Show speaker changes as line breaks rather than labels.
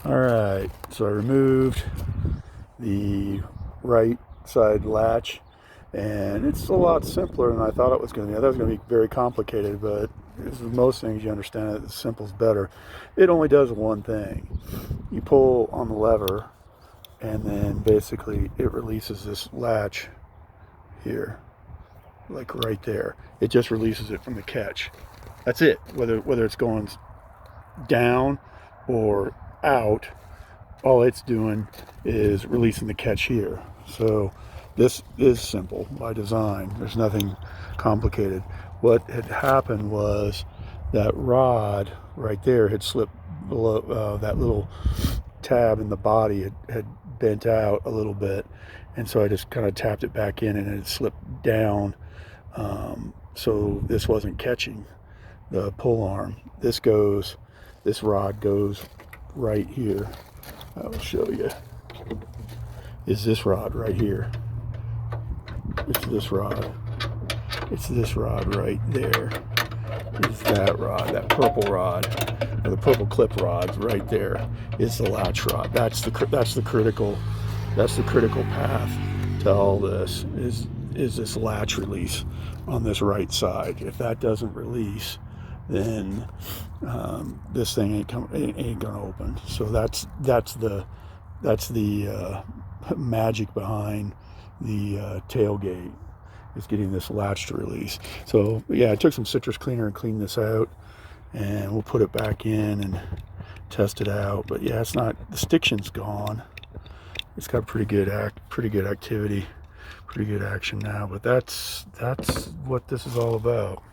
Alright, so I removed the right side latch, and it's a lot simpler than I thought it was going to be. I thought it was going to be very complicated, but as with most things, you understand that the simple's better. It only does one thing. You pull on the lever, and then basically it releases this latch here, like right there. It just releases it from the catch. That's it. Whether it's going down or out, all it's doing is releasing the catch here. So this is simple by design. There's nothing complicated. What had happened was that rod right there had slipped below, that little tab in the body had bent out a little bit, and so I just kind of tapped it back in, and it had slipped down. So this wasn't catching the pull arm. This rod goes right here. I will show you. Is this rod right here? It's this rod. It's this rod right there. Is that rod, that purple rod, or the purple clip rods right there? Is the latch rod. That's the critical path to all this. Is this latch release on this right side? If that doesn't release, then this thing ain't gonna open. So that's the magic behind the tailgate, is getting this latch to release. So yeah, I took some citrus cleaner and cleaned this out, and we'll put it back in and test it out. But yeah, it's not, the stiction's gone. It's got pretty good activity, pretty good action now. But that's what this is all about.